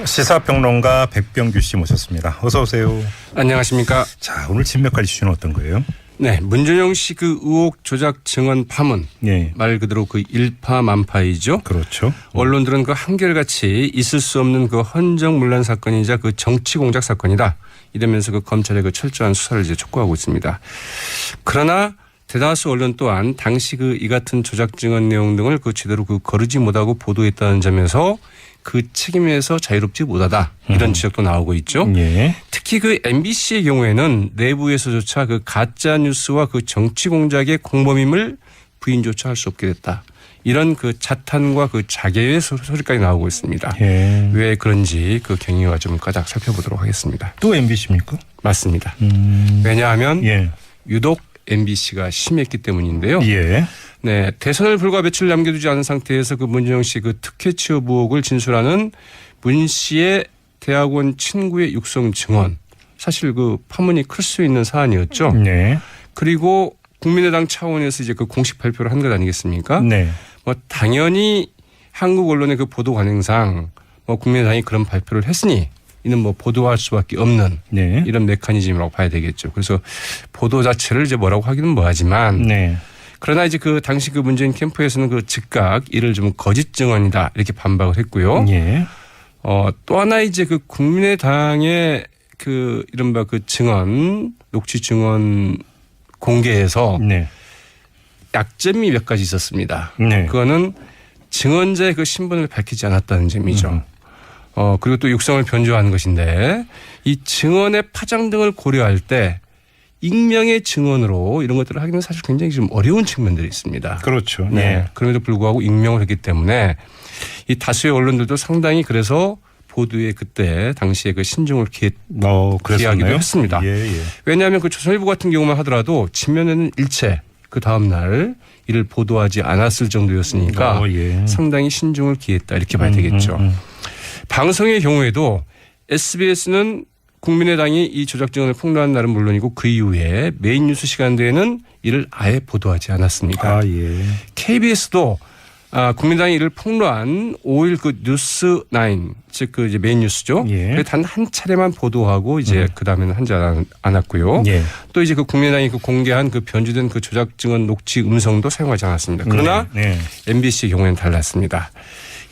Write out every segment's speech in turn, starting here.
시사평론가 백병규 씨 모셨습니다. 어서 오세요. 안녕하십니까. 자, 오늘 진맥할 이슈는 어떤 거예요? 네, 문준영 씨 그 의혹 조작 증언 파문. 예. 말 그대로 그 일파만파이죠. 그렇죠. 언론들은 그 한결같이 있을 수 없는 그 헌정문란 사건이자 그 정치 공작 사건이다. 이러면서 그 검찰의 그 철저한 수사를 이제 촉구하고 있습니다. 그러나 대다수 언론 또한 당시 그 이 같은 조작 증언 내용 등을 그 제대로 그 거르지 못하고 보도했다는 점에서 그 책임에서 자유롭지 못하다. 이런 지적도 나오고 있죠. 예. 특히 그 MBC의 경우에는 내부에서조차 그 가짜 뉴스와 그 정치 공작의 공범임을 부인조차 할 수 없게 됐다. 이런 그 자탄과 그 자괴의 소리까지 나오고 있습니다. 예. 왜 그런지 그 경위와 좀 가닥 살펴보도록 하겠습니다. 또 MBC입니까? 맞습니다. 왜냐하면 예. 유독 MBC가 심했기 때문인데요. 예. 네, 대선을 불과 며칠 남겨두지 않은 상태에서 그 문준영 씨 그 특혜 취업 의혹을 진술하는 문 씨의 대학원 친구의 육성 증언. 사실 그 파문이 클 수 있는 사안이었죠. 네. 그리고 국민의당 차원에서 이제 그 공식 발표를 한 것 아니겠습니까? 네. 뭐 당연히 한국 언론의 그 보도 관행상 뭐 국민의당이 그런 발표를 했으니 이는 뭐 보도할 수밖에 없는 네. 이런 메커니즘이라고 봐야 되겠죠. 그래서 보도 자체를 이제 뭐라고 하기는 뭐하지만 네. 그러나 이제 그 당시 그 문재인 캠프에서는 그 즉각 이를 좀 거짓 증언이다 이렇게 반박을 했고요. 예. 또 하나 이제 그 국민의당의 그 이른바 그 증언 녹취 증언 공개에서 네. 약점이 몇 가지 있었습니다. 네. 그거는 증언자의 그 신분을 밝히지 않았다는 점이죠. 그리고 또 육성을 변조하는 것인데 이 증언의 파장 등을 고려할 때 익명의 증언으로 이런 것들을 하기는 사실 굉장히 좀 어려운 측면들이 있습니다. 그렇죠. 네. 예. 그럼에도 불구하고 익명을 했기 때문에 이 다수의 언론들도 상당히 그래서 보도에 그때 당시에 그 신중을 기하기도 그랬었나요? 했습니다. 예, 예. 왜냐하면 그 조선일보 같은 경우만 하더라도 지면에는 일체 그 다음 날 이를 보도하지 않았을 정도였으니까 예. 상당히 신중을 기했다 이렇게 봐야 되겠죠. 방송의 경우에도 SBS는 국민의당이 이 조작 증언을 폭로한 날은 물론이고 그 이후에 메인 뉴스 시간대에는 이를 아예 보도하지 않았습니다. 아, 예. KBS도 국민당이 이를 폭로한 5일 그 뉴스9 즉 그 이제 메인 뉴스죠. 예. 단 한 차례만 보도하고 이제 그 다음에는 하지 않았고요. 예. 또 이제 그 국민당이 그 공개한 그 변주된 그 조작 증언 녹취 음성도 사용하지 않았습니다. 그러나 네. MBC의 경우에는 달랐습니다.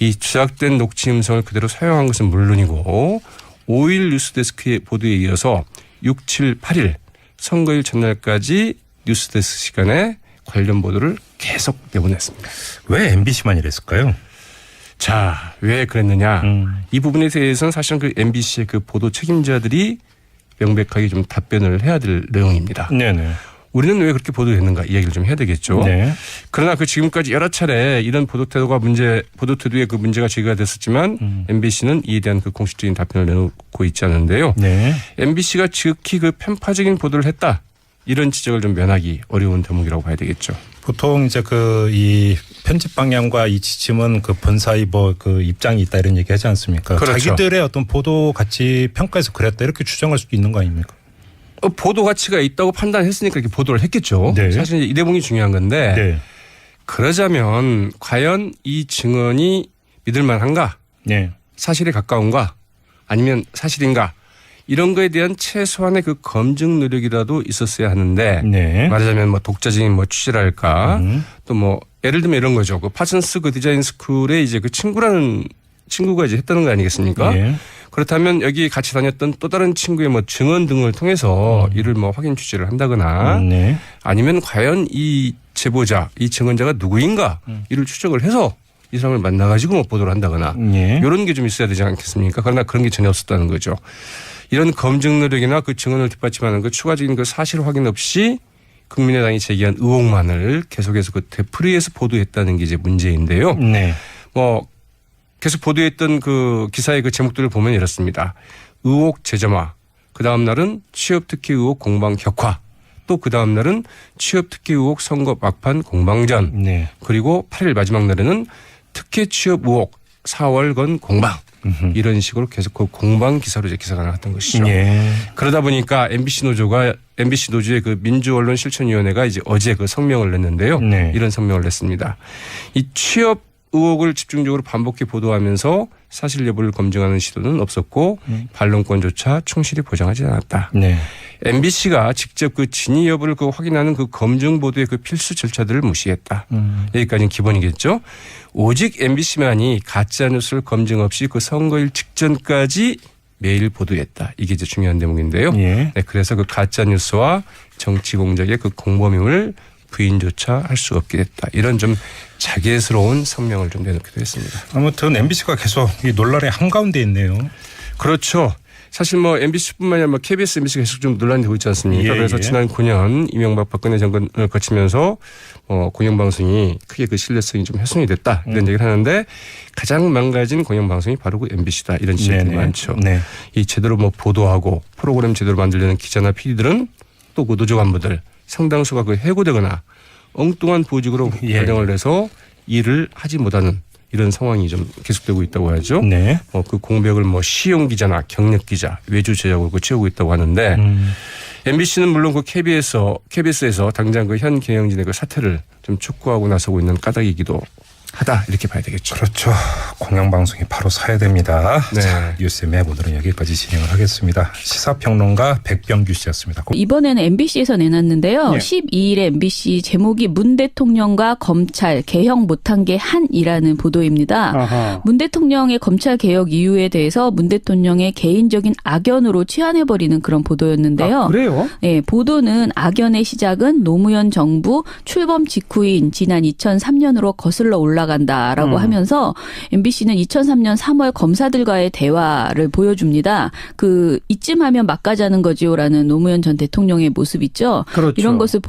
이 조작된 녹취 음성을 그대로 사용한 것은 물론이고 5일 뉴스데스크의 보도에 이어서 6, 7, 8일 선거일 전날까지 뉴스데스크 시간에 관련 보도를 계속 내보냈습니다. 왜 MBC만 이랬을까요? 자, 왜 그랬느냐. 이 부분에 대해서는 사실은 그 MBC의 그 보도 책임자들이 명백하게 좀 답변을 해야 될 내용입니다. 네네. 우리는 왜 그렇게 보도했는가 이야기를 좀 해야 되겠죠. 네. 그러나 그 지금까지 여러 차례 이런 보도 태도에 그 문제가 제기가 됐었지만 MBC는 이에 대한 그 공식적인 답변을 내놓고 있지 않은데요. 네. MBC가 지극히 그 편파적인 보도를 했다. 이런 지적을 좀 면하기 어려운 대목이라고 봐야 되겠죠. 보통 이제 그 이 편집 방향과 이 지침은 그 본사의 뭐 그 입장이 있다 이런 얘기 하지 않습니까? 그렇죠. 자기들의 어떤 보도 가치 평가에서 그랬다 이렇게 추정할 수도 있는 거 아닙니까? 보도 가치가 있다고 판단했으니까 이렇게 보도를 했겠죠. 네. 사실 이제 이 대목이 중요한 건데 네. 그러자면 과연 이 증언이 믿을 만한가? 네. 사실에 가까운가? 아니면 사실인가? 이런 거에 대한 최소한의 그 검증 노력이라도 있었어야 하는데 네. 말하자면 뭐 독자적인 뭐 취재랄까 또 뭐 예를 들면 이런 거죠. 그 파슨스 그 디자인 스쿨에 이제 그 친구가 이제 했다는 거 아니겠습니까? 네. 그렇다면 여기 같이 다녔던 또 다른 친구의 뭐 증언 등을 통해서 이를 뭐 확인 취재를 한다거나 네. 아니면 과연 이 제보자, 이 증언자가 누구인가 이를 추적을 해서 이 사람을 만나가지고 뭐 보도를 한다거나 네. 이런 게 좀 있어야 되지 않겠습니까? 그러나 그런 게 전혀 없었다는 거죠. 이런 검증 노력이나 그 증언을 뒷받침하는 그 추가적인 그 사실 확인 없이 국민의당이 제기한 의혹만을 계속해서 그 되풀이해서 보도했다는 게 이제 문제인데요. 네. 뭐 계속 보도했던 그 기사의 그 제목들을 보면 이렇습니다. 의혹 재점화. 그 다음 날은 취업 특혜 의혹 공방 격화. 또 그 다음 날은 취업 특혜 의혹 선거 막판 공방전. 네. 그리고 8일 마지막 날에는 특혜 취업 의혹 4월건 공방. 이런 식으로 계속 그 공방 기사로 이제 기사가 나왔던 것이죠. 예. 그러다 보니까 MBC 노조의 그 민주언론실천위원회가 이제 어제 그 성명을 냈는데요. 네. 이런 성명을 냈습니다. 이 취업 의혹을 집중적으로 반복해 보도하면서 사실 여부를 검증하는 시도는 없었고 반론권조차 충실히 보장하지 않았다. 네. MBC가 직접 그 진위 여부를 확인하는 그 검증 보도의 그 필수 절차들을 무시했다. 여기까지는 기본이겠죠. 오직 MBC만이 가짜 뉴스를 검증 없이 그 선거일 직전까지 매일 보도했다. 이게 이제 중요한 대목인데요. 예. 네, 그래서 그 가짜 뉴스와 정치 공작의 그 공범임을 부인조차 할 수 없게 됐다. 이런 좀 자괴스러운 성명을 좀 내놓기도 했습니다. 아무튼 MBC가 계속 이 논란의 한가운데 있네요. 그렇죠. 사실 뭐 MBC뿐만 아니라 KBS, MBC가 계속 좀 논란이 되고 있지 않습니까? 예, 그래서 예. 지난 9년 이명박 박근혜 정권을 거치면서 공영방송이 크게 그 신뢰성이 좀 훼손이 됐다. 이런 얘기를 하는데 가장 망가진 공영방송이 바로 그 MBC다. 이런 지적들이 네네. 많죠. 네. 이 제대로 뭐 보도하고 프로그램 제대로 만들려는 기자나 PD들은 또 그 노조 간부들 상당수가 그 해고되거나 엉뚱한 보직으로 예. 발령을 해서 일을 하지 못하는 이런 상황이 좀 계속되고 있다고 하죠. 네. 그 공백을 뭐 시용 기자나 경력 기자, 외주 제작으로 채우고 있다고 하는데 MBC는 물론 그 KBS에서 당장 그 현 경영진의 그 사퇴를 좀 촉구하고 나서고 있는 까닭이기도 하다 이렇게 봐야 되겠죠. 그렇죠. 공영방송이 바로 서야 됩니다. 네. 자, 뉴스 매보도록 여기까지 진행을 하겠습니다. 시사평론가 백병규 씨였습니다. 이번에는 MBC에서 내놨는데요. 예. 12일에 MBC 제목이 문 대통령과 검찰 개혁 못한 게 한이라는 보도입니다. 아하. 문 대통령의 검찰 개혁 이유에 대해서 문 대통령의 개인적인 악연으로 치환해버리는 그런 보도였는데요. 아, 그래요? 네, 보도는 악연의 시작은 노무현 정부 출범 직후인 지난 2003년으로 거슬러 올라간다라고 하면서 MBC는 2003년 3월 검사들과의 대화를 보여줍니다. 그 이쯤 하면 막가자는 거지요라는 노무현 전 대통령의 모습 있죠. 그렇죠. 이런 것을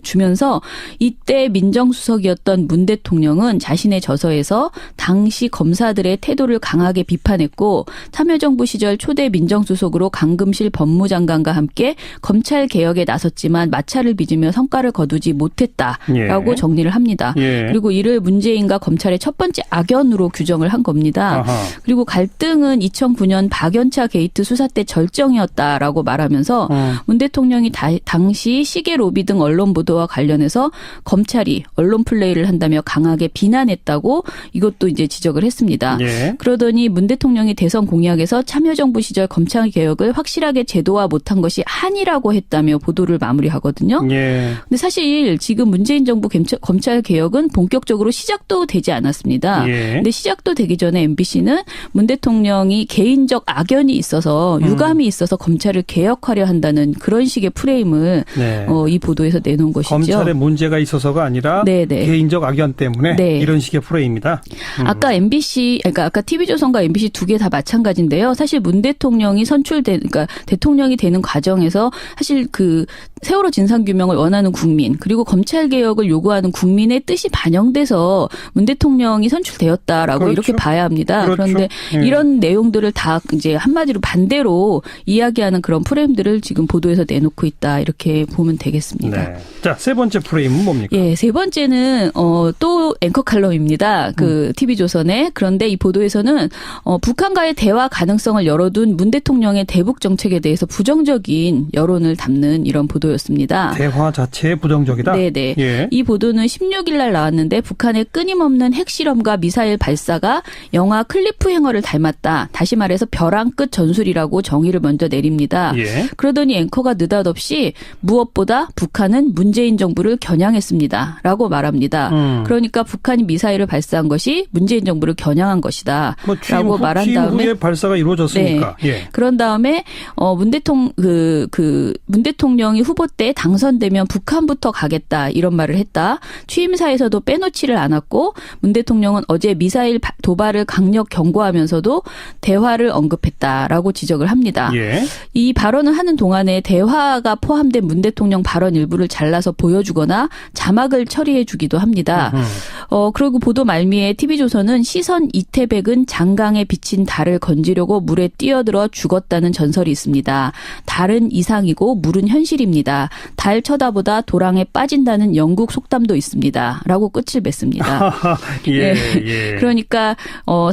주면서 이때 민정수석이었던 문 대통령은 자신의 저서에서 당시 검사들의 태도를 강하게 비판했고 참여정부 시절 초대 민정수석으로 강금실 법무장관과 함께 검찰 개혁에 나섰지만 마찰을 빚으며 성과를 거두지 못했다라고 예. 정리를 합니다. 예. 그리고 이를 문재인과 검찰의 첫 번째 악연으로 규정을 한 겁니다. 아하. 그리고 갈등은 2009년 박연차 게이트 수사 때 절정이었다라고 말하면서 문 대통령이 당시 시계 로비 등 언론 보도와 관련해서 검찰이 언론 플레이를 한다며 강하게 비난했다고 이것도 이제 지적을 했습니다. 예. 그러더니 문 대통령이 대선 공약에서 참여정부 시절 검찰 개혁을 확실하게 제도화 못한 것이 한이라고 했다며 보도를 마무리하거든요. 예. 근데 사실 지금 문재인 정부 검찰 개혁은 본격적으로 시작도 되지 않았습니다. 예. 근데 시작도 되기 전에 MBC는 문 대통령이 개인적 악연이 있어서 유감이 있어서 검찰을 개혁하려 한다는 그런 식의 프레임을 네. 이 보도에서 내놓은 것이죠. 검찰에 문제가 있어서가 아니라 네네. 개인적 악연 때문에 네. 이런 식의 프레임이다. 아까 아까 TV조선과 MBC 두 개 다 마찬가지인데요. 사실 문 대통령이 그러니까 대통령이 되는 과정에서 사실 그 세월호 진상규명을 원하는 국민 그리고 검찰 개혁을 요구하는 국민의 뜻이 반영돼서 문 대통령이 선출되었다라고 그렇죠. 이렇게 봐야 합니다. 그렇죠. 그런데 예. 이런 내용들을 다 이제 한마디로 반대로 이야기하는 그런 프레임들을 지금 보도에서 내놓고 있다 이렇게 보면 되겠습니다. 네. 자, 세 번째 프레임은 뭡니까? 예, 세 번째는 또 앵커 칼럼입니다. 그 TV조선에. 그런데 이 보도에서는 북한과의 대화 가능성을 열어둔 문 대통령의 대북 정책에 대해서 부정적인 여론을 담는 이런 보도였습니다. 대화 자체에 부정적이다. 네네. 예. 이 보도는 16일 날 나왔는데 북한의 끊임없는 핵실험과 미사일 발사가 영화 클리프 행어를 닮았다. 다시 말해서 벼랑 끝 전술이라고 정의를 먼저 내립니다. 예. 그러더니 앵커가 느닷없이 무엇보다 북한은 문재인 정부를 겨냥했습니다. 라고 말합니다. 그러니까 북한이 미사일을 발사한 것이 문재인 정부를 겨냥한 것이다. 뭐 라고 말한 취임 다음에 후에 발사가 이루어졌으니까. 예. 그런 다음에 문 대통령이 후보 때 당선되면 북한부터 가겠다 이런 말을 했다. 취임사에서도 빼놓지를 않았고 문 대통령은 어제 미사일 도발을 강력 경고하면서도 대화를 언급했다라고 지적을 합니다. 예. 이 발언을 하는 동안에 대화가 포함된 문 대통령 발언 일부를 잘라서 보여주거나 자막을 처리해 주기도 합니다. 그리고 보도 말미에 TV조선은 시선 이태백은 장강에 비친 달을 건지려고 물에 뛰어들어 죽었다는 전설이 있습니다. 달은 이상이고 물은 현실입니다. 달 쳐다보다 도랑에 빠진다는 영국 속담도 있습니다. 라고 끝을 맺습니다. 예, 네. 예. 그러니까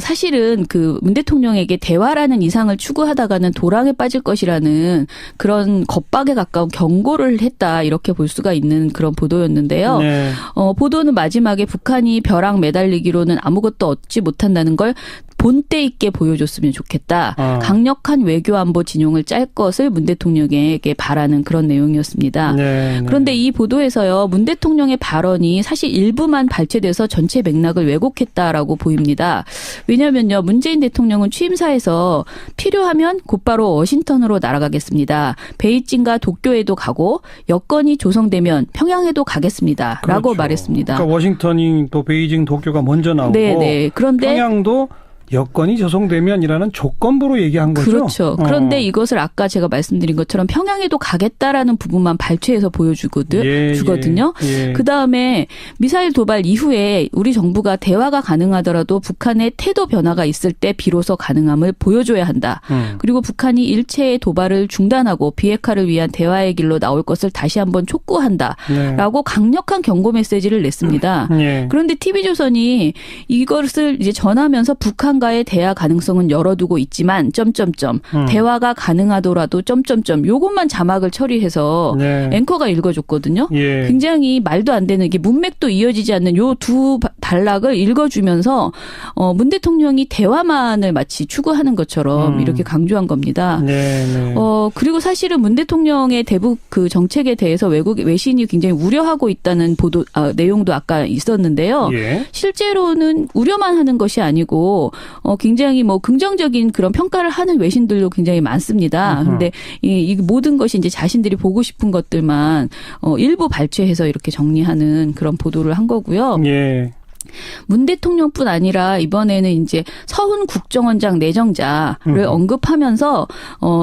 사실은 그 문 대통령에게 대화라는 이상을 추구하다가는 도랑에 빠질 것이라는 그런 겁박에 가까운 경고를 했다 이렇게 볼 수가 있는 그런 보도였는데요. 네. 보도는 마지막에 북한이 벼랑 매달리기로는 아무것도 얻지 못한다는 걸 본때 있게 보여줬으면 좋겠다. 강력한 외교안보 진용을 짤 것을 문 대통령에게 바라는 그런 내용이었습니다. 네, 네. 그런데 이 보도에서요. 문 대통령의 발언이 사실 일부만 발췌돼서 전체 맥락을 왜곡했다라고 보입니다. 왜냐하면요. 문재인 대통령은 취임사에서 필요하면 곧바로 워싱턴으로 날아가겠습니다. 베이징과 도쿄에도 가고 여건이 조성되면 평양에도 가겠습니다. 라고 그렇죠. 말했습니다. 그러니까 워싱턴이 또 베이징, 도쿄가 먼저 나오고 네. 그런데 평양도 여건이 조성되면이라는 조건부로 얘기한 거죠. 그렇죠. 그런데 이것을 아까 제가 말씀드린 것처럼 평양에도 가겠다라는 부분만 발췌해서 주거든요. 예. 그다음에 미사일 도발 이후에 우리 정부가 대화가 가능하더라도 북한의 태도 변화가 있을 때 비로소 가능함을 보여줘야 한다. 그리고 북한이 일체의 도발을 중단하고 비핵화를 위한 대화의 길로 나올 것을 다시 한번 촉구한다라고 강력한 경고 메시지를 냈습니다. 예. 그런데 TV조선이 이것을 이제 전하면서 북한과의 대화 가능성은 열어두고 있지만 대화가 가능하더라도 요것만 자막을 처리해서 네. 앵커가 읽어줬거든요. 예. 굉장히 말도 안 되는 게 문맥도 이어지지 않는 요 두 단락을 읽어주면서 문 대통령이 대화만을 마치 추구하는 것처럼 이렇게 강조한 겁니다. 네. 그리고 사실은 문 대통령의 대북 그 정책에 대해서 외신이 굉장히 우려하고 있다는 내용도 아까 있었는데요. 예. 실제로는 우려만 하는 것이 아니고 굉장히 뭐 긍정적인 그런 평가를 하는 외신들도 굉장히 많습니다. 그런데 이 모든 것이 이제 자신들이 보고 싶은 것들만 일부 발췌해서 이렇게 정리하는 그런 보도를 한 거고요. 예. 문 대통령뿐 아니라 이번에는 이제 서훈 국정원장 내정자를 언급하면서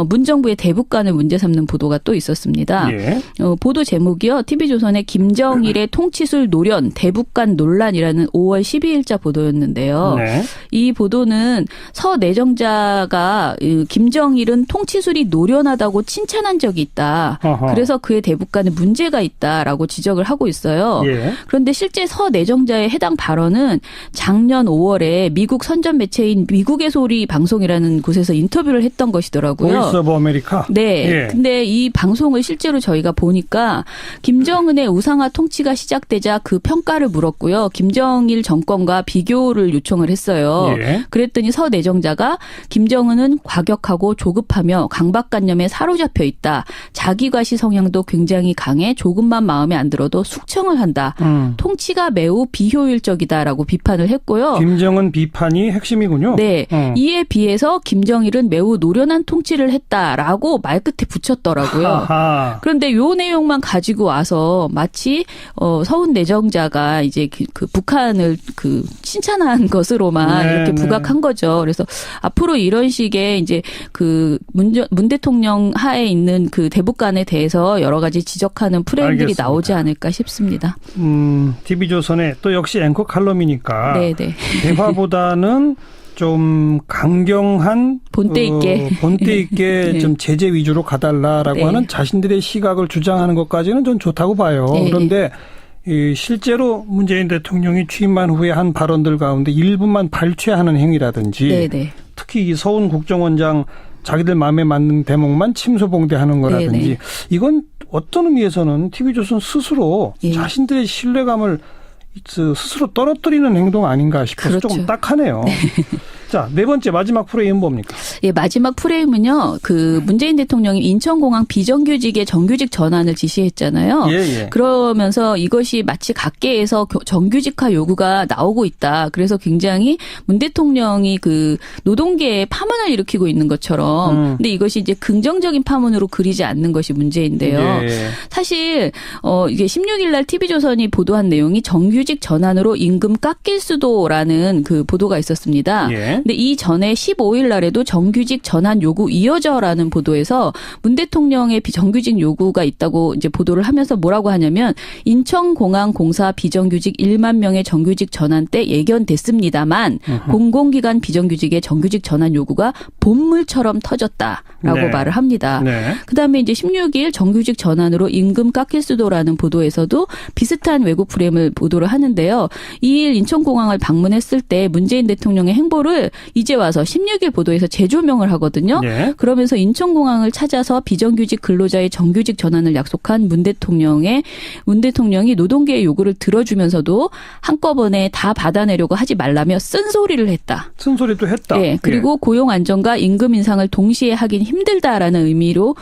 문 정부의 대북관을 문제 삼는 보도가 또 있었습니다. 예. 보도 제목이요. TV조선의 김정일의 통치술 노련 대북관 논란이라는 5월 12일자 보도였는데요. 네. 이 보도는 서 내정자가 김정일은 통치술이 노련하다고 칭찬한 적이 있다. 어허. 그래서 그의 대북관에 문제가 있다라고 지적을 하고 있어요. 예. 그런데 실제 서 내정자의 해당 발언은 작년 5월에 미국 선전 매체인 미국의 소리 방송이라는 곳에서 인터뷰를 했던 것이더라고요. 보이스 오브 아메리카. 네. 예. 근데 이 방송을 실제로 저희가 보니까 김정은의 우상화 통치가 시작되자 그 평가를 물었고요. 김정일 정권과 비교를 요청을 했어요. 예. 그랬더니 서 내정자가 김정은은 과격하고 조급하며 강박관념에 사로잡혀 있다. 자기과시 성향도 굉장히 강해 조금만 마음에 안 들어도 숙청을 한다. 통치가 매우 비효율적이다라고 비판을 했고요. 김정은 비판이 핵심이군요. 네. 이에 비해서 김정일은 매우 노련한 통치를 했다라고 말끝에 붙였더라고요. 아하. 그런데 요 내용만 가지고 와서 마치 서훈 내정자가 이제 그 북한을 그 칭찬한 것으로만 네, 이렇게 네. 부각한 거죠. 그래서 앞으로 이런 식의 이제 그 문 대통령 하에 있는 그 대북관에 대해서 여러 가지 지적하는 프레임들이 알겠습니다. 나오지 않을까 싶습니다. TV조선에 또 역시 앵커 칼럼이니까 네네. 대화보다는 좀 강경한 본때 있게. 본때 있게 네. 좀 제재 위주로 가달라라고 네. 하는 자신들의 시각을 주장하는 것까지는 좀 좋다고 봐요. 네. 그런데 이 실제로 문재인 대통령이 취임한 후에 한 발언들 가운데 일부만 발췌하는 행위라든지 네네. 특히 이 서훈 국정원장 자기들 마음에 맞는 대목만 침소봉대하는 거라든지 네네. 이건 어떤 의미에서는 TV조선 스스로 예. 자신들의 신뢰감을 스스로 떨어뜨리는 행동 아닌가 싶어서 그렇죠. 조금 딱하네요. 자, 네 번째 마지막 프레임은 뭡니까? 예, 마지막 프레임은요. 그 문재인 대통령이 인천공항 비정규직의 정규직 전환을 지시했잖아요. 예. 그러면서 이것이 마치 각계에서 정규직화 요구가 나오고 있다. 그래서 굉장히 문 대통령이 그 노동계에 파문을 일으키고 있는 것처럼. 근데 이것이 이제 긍정적인 파문으로 그리지 않는 것이 문제인데요. 예. 사실 이게 16일 날 TV조선이 보도한 내용이 정규직 전환으로 임금 깎일 수도라는 그 보도가 있었습니다. 예. 근데 이 전에 15일 날에도 정규직 전환 요구 이어져라는 보도에서 문 대통령의 정규직 요구가 있다고 이제 보도를 하면서 뭐라고 하냐면 인천공항공사 비정규직 1만 명의 정규직 전환 때 예견됐습니다만 공공기관 비정규직의 정규직 전환 요구가 본물처럼 터졌다라고 네. 말을 합니다. 네. 그다음에 이제 16일 정규직 전환으로 임금 깎일 수도라는 보도에서도 비슷한 왜곡 프레임을 보도를 하는데요. 2일 인천공항을 방문했을 때 문재인 대통령의 행보를 이제 와서 16일 보도에서 재조명을 하거든요. 네. 그러면서 인천공항을 찾아서 비정규직 근로자의 정규직 전환을 약속한 문 대통령이 노동계의 요구를 들어주면서도 한꺼번에 다 받아내려고 하지 말라며 쓴소리를 했다. 쓴소리도 했다. 예, 그리고 고용 안정과 임금 인상을 동시에 하긴 힘들다라는 의미로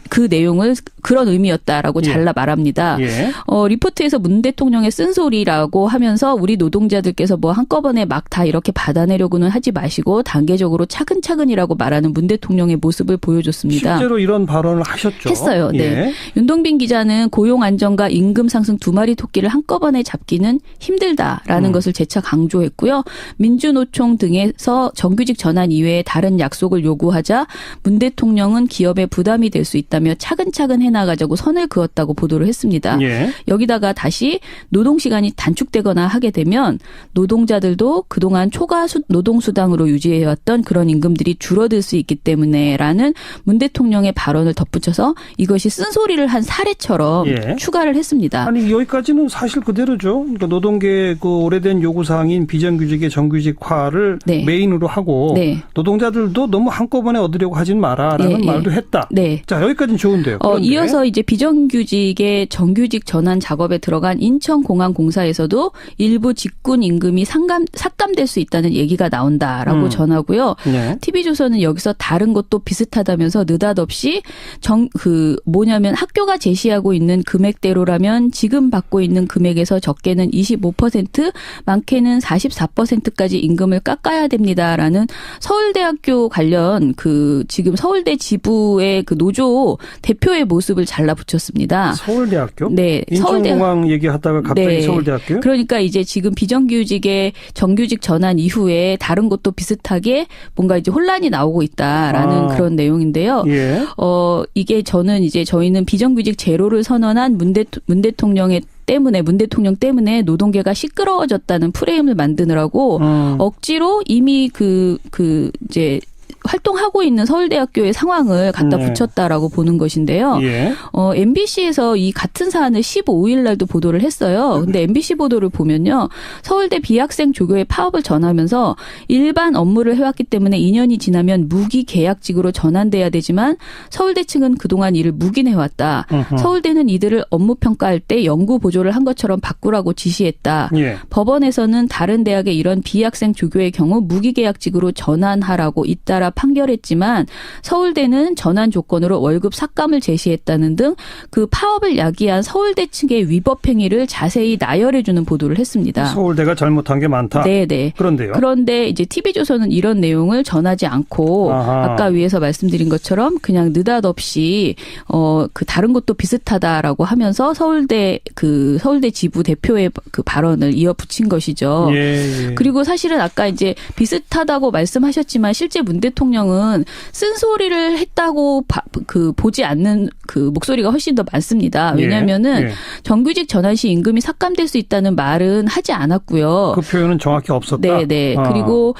그 내용을 그런 의미였다라고 예. 잘라 말합니다. 예. 리포트에서 문 대통령의 쓴소리라고 하면서 우리 노동자들께서 뭐 한꺼번에 막 다 이렇게 받아내려고는 하지 마시고 단계적으로 차근차근이라고 말하는 문 대통령의 모습을 보여줬습니다. 실제로 이런 발언을 하셨죠. 했어요. 네. 예. 윤동빈 기자는 고용 안정과 임금 상승 두 마리 토끼를 한꺼번에 잡기는 힘들다라는 것을 재차 강조했고요. 민주노총 등에서 정규직 전환 이외에 다른 약속을 요구하자 문 대통령은 기업에 부담이 될 수 있다며 차근차근 해나가자고 선을 그었다고 보도를 했습니다. 예. 여기다가 다시 노동시간이 단축되거나 하게 되면 노동자들도 그동안 초과 노동수당으로 유지해왔던 그런 임금들이 줄어들 수 있기 때문에라는 문 대통령의 발언을 덧붙여서 이것이 쓴소리를 한 사례처럼 예. 추가를 했습니다. 아니 여기까지는 사실 그대로죠. 그러니까 노동계의 그 오래된 요구사항인 비정규직의 정규직화를 네. 메인으로 하고 네. 노동자들도 너무 한꺼번에 얻으려고 하진 마라라는 예, 말도 했다. 네. 자 여기까지는 좋은데요. 그런데 이어서 이제 비정규직의 정규직 전환 작업에 들어간 인천공항공사에서도 일부 직군 임금이 삭감될 수 있다는 얘기가 나온다라고 전하고요. 네. TV조선은 여기서 다른 것도 비슷하다면서 느닷없이 뭐냐면 학교가 제시하고 있는 금액대로라면 지금 받고 있는 금액에서 적게는 25%, 많게는 44%까지 임금을 깎아야 됩니다라는 서울대학교 관련 지금 서울대 지부의 그 노조 대표의 모습을 잘라 붙였습니다. 서울대학교? 네, 인천공항 얘기하다가 갑자기 네. 서울대학교요? 그러니까 이제 지금 비정규직의 정규직 전환 이후에 다른 곳도 비슷하게 뭔가 이제 혼란이 나오고 있다라는 그런 내용인데요. 예. 이게 저희는 비정규직 제로를 선언한 문 대통령 때문에 노동계가 시끄러워졌다는 프레임을 만드느라고 억지로 이미 이제 활동하고 있는 서울대학교의 상황을 갖다 네. 붙였다라고 보는 것인데요. 예. MBC에서 이 같은 사안을 15일 날도 보도를 했어요. 근데 MBC 보도를 보면요. 서울대 비학생 조교의 파업을 전하면서 일반 업무를 해왔기 때문에 2년이 지나면 무기계약직으로 전환돼야 되지만 서울대 측은 그동안 이를 묵인해왔다. 서울대는 이들을 업무 평가할 때 연구 보조를 한 것처럼 바꾸라고 지시했다. 예. 법원에서는 다른 대학의 이런 비학생 조교의 경우 무기계약직으로 전환하라고 잇따라 판결했지만 서울대는 전환 조건으로 월급 삭감을 제시했다는 등 그 파업을 야기한 서울대 측의 위법 행위를 자세히 나열해주는 보도를 했습니다. 서울대가 잘못한 게 많다. 네네. 그런데요. 그런데 이제 TV조선은 이런 내용을 전하지 않고 아하. 아까 위에서 말씀드린 것처럼 그냥 느닷없이 그 다른 것도 비슷하다라고 하면서 서울대 지부 대표의 그 발언을 이어붙인 것이죠. 예. 그리고 사실은 아까 이제 비슷하다고 말씀하셨지만 실제 문 대통령은 쓴소리를 했다고 보지 않는 그 목소리가 훨씬 더 많습니다. 왜냐하면은 정규직 전환 시 임금이 삭감될 수 있다는 말은 하지 않았고요. 그 표현은 정확히 없었다. 네네. 그리고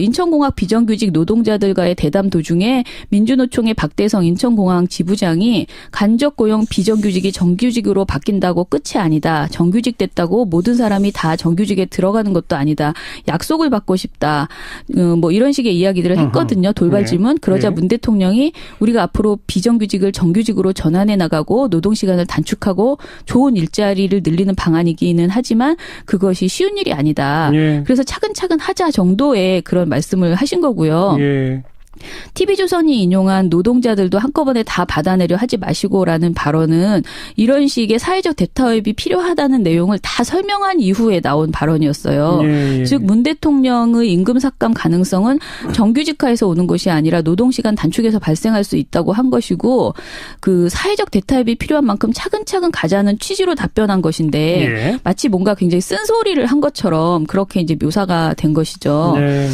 인천공항 비정규직 노동자들과의 대담 도중에 민주노총의 박대성 인천공항 지부장이 간접 고용 비정규직이 정규직으로 바뀐다고 끝이 아니다. 정규직 됐다고 모든 사람이 다 정규직에 들어가는 것도 아니다. 약속을 받고 싶다. 뭐 이런 식의 이야기들을 했거든요. 돌발 질문. 그러자 문 대통령이 우리가 앞으로 비정규직을 정규직으로 전환해 나가고 노동시간을 단축하고 좋은 일자리를 늘리는 방안이기는 하지만 그것이 쉬운 일이 아니다. 예. 그래서 차근차근 하자 정도의 그런 말씀을 하신 거고요. 예. TV조선이 인용한 노동자들도 한꺼번에 다 받아내려 하지 마시고라는 발언은 이런 식의 사회적 대타협이 필요하다는 내용을 다 설명한 이후에 나온 발언이었어요. 예. 즉 문 대통령의 임금 삭감 가능성은 정규직화에서 오는 것이 아니라 노동시간 단축에서 발생할 수 있다고 한 것이고 그 사회적 대타협이 필요한 만큼 차근차근 가자는 취지로 답변한 것인데 예. 마치 뭔가 굉장히 쓴소리를 한 것처럼 그렇게 이제 묘사가 된 것이죠. 네.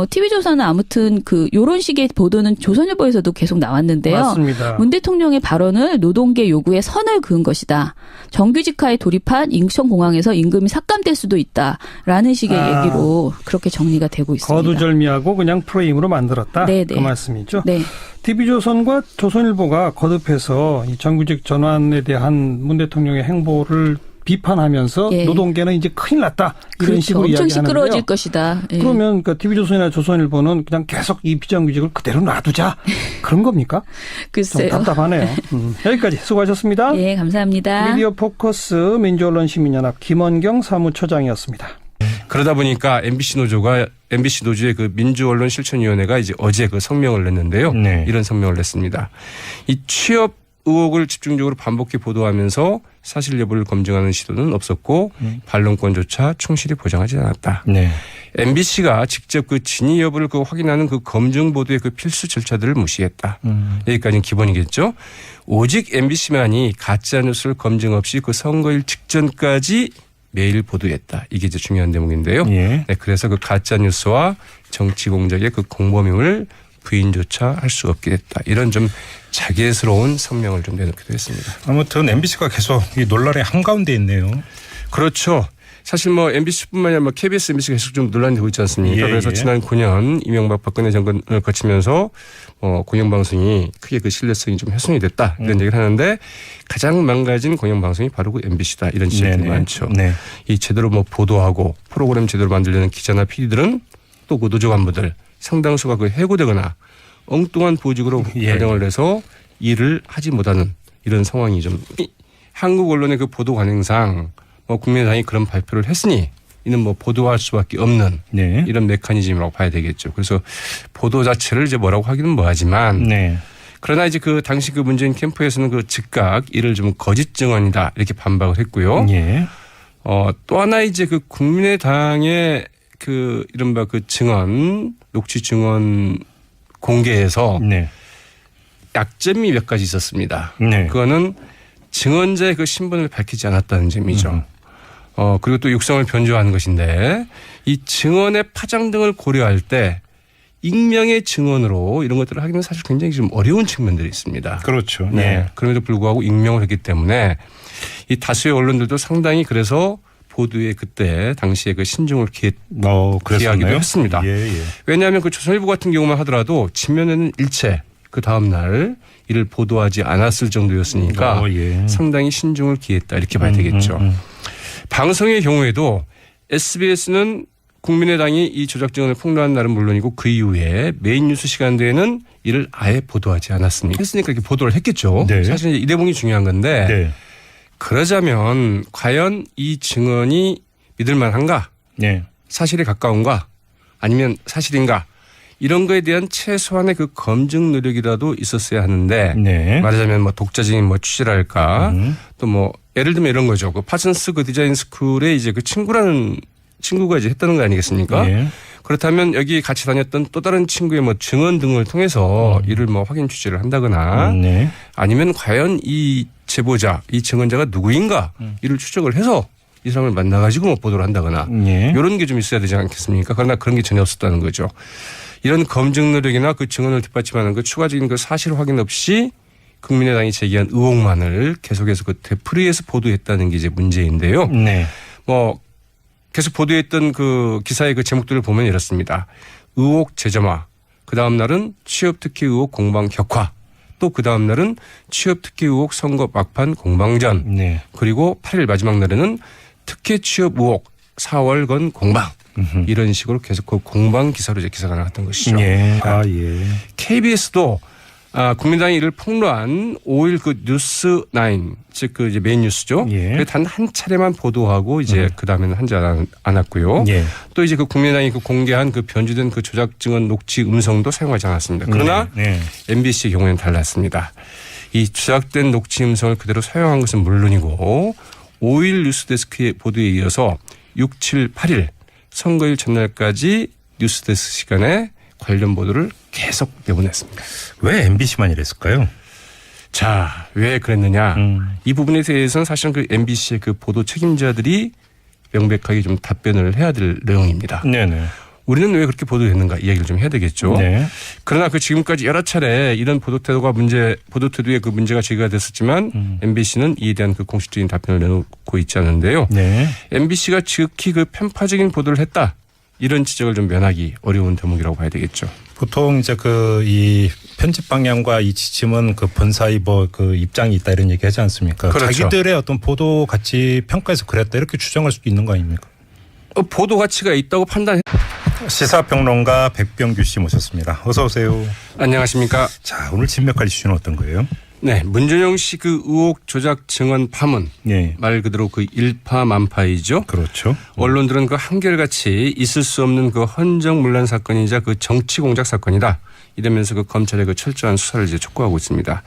TV조선은 아무튼 요런 식의 보도는 조선일보에서도 계속 나왔는데요. 맞습니다. 문 대통령의 발언을 노동계 요구에 선을 그은 것이다. 정규직화에 돌입한 인천공항에서 임금이 삭감될 수도 있다라는 식의 얘기로 그렇게 정리가 되고 있습니다. 거두절미하고 그냥 프레임으로 만들었다. 네네. 그 말씀이죠. 네. TV조선과 조선일보가 거듭해서 이 정규직 전환에 대한 문 대통령의 행보를 비판하면서 예. 노동계는 이제 큰일 났다. 이런 그렇죠. 식으로 엄청 이야기하는데요. 시끄러워질 것이다. 예. 그러면 TV조선이나 조선일보는 그냥 계속 이 비정규직을 그대로 놔두자. 그런 겁니까? 좀 글쎄요. 답답하네요. 여기까지 수고하셨습니다. 예, 감사합니다. 미디어 포커스 민주언론시민연합 김원경 사무처장이었습니다. 그러다 보니까 MBC 노조의 그 민주언론실천위원회가 이제 어제 그 성명을 냈는데요. 네. 이런 성명을 냈습니다. 이 취업 의혹을 집중적으로 반복해 보도하면서 사실 여부를 검증하는 시도는 없었고 반론권조차 충실히 보장하지 않았다. 네. MBC가 직접 그 진위 여부를 그 확인하는 그 검증 보도의 그 필수 절차들을 무시했다. 여기까지는 기본이겠죠. 오직 MBC만이 가짜 뉴스를 검증 없이 그 선거일 직전까지 매일 보도했다. 이게 이제 중요한 대목인데요. 예. 네, 그래서 그 가짜 뉴스와 정치 공작의 그 공범임을 부인조차 할 수 없게 됐다. 이런 좀 자괴스러운 성명을 좀 내놓기도 했습니다. 아무튼 MBC가 계속 이 논란의 한가운데 있네요. 그렇죠. 사실 뭐 MBC뿐만 아니라 KBS, MBC가 계속 좀 논란이 되고 있지 않습니까? 예, 그래서 예. 지난 9년 이명박 박근혜 정권을 거치면서 공영방송이 크게 그 신뢰성이 좀 훼손이 됐다. 이런 얘기를 하는데 가장 망가진 공영방송이 바로 그 MBC다. 이런 지적들이 네네. 많죠. 네. 이 제대로 뭐 보도하고 프로그램 제대로 만들려는 기자나 PD들은 또 그 노조 간부들 상당수가 그 해고되거나 엉뚱한 보직으로 예. 발령을 내서 일을 하지 못하는 이런 상황이 좀 한국 언론의 그 보도 관행상 국민의당이 그런 발표를 했으니 이는 뭐 보도할 수밖에 없는 네. 이런 메커니즘이라고 봐야 되겠죠. 그래서 보도 자체를 이제 뭐라고 하기는 뭐하지만 네. 그러나 이제 그 당시 그 문재인 캠프에서는 그 즉각 이를 좀 거짓 증언이다 이렇게 반박을 했고요. 예. 또 하나 이제 그 국민의당의 그 이른바 그 증언 녹취 증언 공개에서 네. 약점이 몇 가지 있었습니다. 네. 그거는 증언자의 그 신분을 밝히지 않았다는 점이죠. 그리고 또 육성을 변조하는 것인데 이 증언의 파장 등을 고려할 때 익명의 증언으로 이런 것들을 하기는 사실 굉장히 좀 어려운 측면들이 있습니다. 그렇죠. 네. 네. 그럼에도 불구하고 익명을 했기 때문에 이 다수의 언론들도 상당히 그래서 보도에 그때 당시에 그 신중을 기하기도 그랬었나요? 했습니다. 예, 예. 왜냐하면 그 조선일보 같은 경우만 하더라도 지면에는 일체 그 다음 날 이를 보도하지 않았을 정도였으니까 예. 상당히 신중을 기했다 이렇게 봐야 되겠죠. 방송의 경우에도 SBS는 국민의당이 이 조작 증언을 폭로한 날은 물론이고 그 이후에 메인 뉴스 시간대에는 이를 아예 보도하지 않았습니다. 했으니까 이렇게 보도를 했겠죠. 네. 사실 이 대목이 중요한 건데 네. 그러자면 과연 이 증언이 믿을 만한가? 네. 사실에 가까운가? 아니면 사실인가? 이런 거에 대한 최소한의 그 검증 노력이라도 있었어야 하는데 네. 말하자면 뭐 독자적인 뭐 취재랄까 또 뭐 예를 들면 이런 거죠. 그 파슨스 그 디자인 스쿨에 이제 그 친구가 이제 했다는 거 아니겠습니까? 예. 그렇다면 여기 같이 다녔던 또 다른 친구의 뭐 증언 등을 통해서 이를 뭐 확인 취재를 한다거나 네. 아니면 과연 이 제보자, 이 증언자가 누구인가 이를 추적을 해서 이 사람을 만나가지고 뭐 보도를 한다거나 예. 이런 게 좀 있어야 되지 않겠습니까? 그러나 그런 게 전혀 없었다는 거죠. 이런 검증 노력이나 그 증언을 뒷받침하는 그 추가적인 그 사실 확인 없이 국민의당이 제기한 의혹만을 계속해서 그 되풀이해서 보도했다는 게 이제 문제인데요. 네. 뭐 계속 보도했던 그 기사의 그 제목들을 보면 이렇습니다. 의혹 재점화. 그 다음 날은 취업 특혜 의혹 공방 격화. 또 그 다음 날은 취업 특혜 의혹 선거 막판 공방전. 네. 그리고 8일 마지막 날에는 특혜 취업 의혹 4월건 공방. 이런 식으로 계속 그 공방 기사로 이제 기사가 나왔던 것이죠. 예. 아, 예. KBS도 국민당이 이를 폭로한 5일 그 뉴스9, 즉 그 이제 메인 뉴스죠. 예. 단 한 차례만 보도하고 이제 그 다음에는 하지 않았고요. 예. 또 이제 그 국민당이 그 공개한 그 변주된 그 조작 증언 녹취 음성도 사용하지 않았습니다. 그러나 네. MBC의 경우에는 달랐습니다. 이 조작된 녹취 음성을 그대로 사용한 것은 물론이고 5일 뉴스데스크의 보도에 이어서 6, 7, 8일 선거일 전날까지 뉴스데스크 시간에 관련 보도를 계속 내보냈습니다. 왜 MBC만 이랬을까요? 자, 왜 그랬느냐. 이 부분에 대해서는 사실은 그 MBC의 그 보도 책임자들이 명백하게 좀 답변을 해야 될 내용입니다. 네네. 우리는 왜 그렇게 보도했는가 이야기를 좀 해야 되겠죠. 네. 그러나 그 지금까지 여러 차례 이런 보도 태도에 그 문제가 제기가 됐었지만 MBC는 이에 대한 그 공식적인 답변을 내놓고 있지 않은데요. 네. MBC가 지극히 그 편파적인 보도를 했다. 이런 지적을 좀 면하기 어려운 대목이라고 봐야 되겠죠. 보통 이제 그 이 편집 방향과 이 지침은 그 본사의 뭐 그 입장이 있다 이런 얘기 하지 않습니까? 그렇죠. 자기들의 어떤 보도 가치 평가에서 그랬다 이렇게 추정할 수도 있는 거 아닙니까? 보도 가치가 있다고 판단해. 시사평론가 백병규 씨 모셨습니다. 어서 오세요. 안녕하십니까. 자, 오늘 진맥할 이슈는 어떤 거예요? 네, 문준영 씨 그 의혹 조작 증언 파문. 예. 말 그대로 그 일파만파이죠. 그렇죠. 언론들은 그 한결같이 있을 수 없는 그 헌정문란 사건이자 그 정치 공작 사건이다. 이러면서 그 검찰의 그 철저한 수사를 이제 촉구하고 있습니다.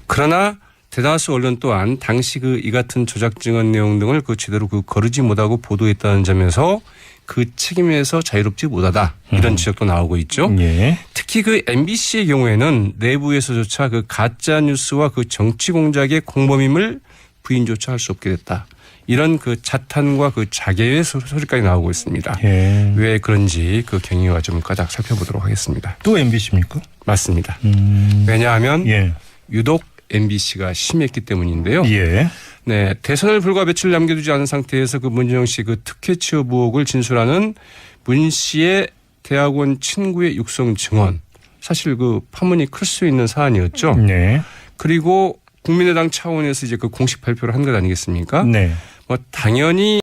그러나 대다수 언론 또한 당시 그 이 같은 조작 증언 내용 등을 그 제대로 그 거르지 못하고 보도했다는 점에서 그 책임에서 자유롭지 못하다. 이런 지적도 나오고 있죠. 예. 특히 그 MBC의 경우에는 내부에서조차 그 가짜 뉴스와 그 정치 공작의 공범임을 부인조차 할 수 없게 됐다. 이런 그 자탄과 그 자괴의 소리까지 나오고 있습니다. 예. 왜 그런지 그 경위와 좀 까닥 살펴보도록 하겠습니다. 또 MBC입니까? 맞습니다. 왜냐하면 예. 유독 MBC가 심했기 때문인데요. 예. 네, 대선을 불과 며칠 남겨두지 않은 상태에서 그 문준영 씨 그 특혜 취업 의혹을 진술하는 문 씨의 대학원 친구의 육성 증언. 사실 그 파문이 클 수 있는 사안이었죠. 네. 그리고 국민의당 차원에서 이제 그 공식 발표를 한 것 아니겠습니까? 네. 뭐 당연히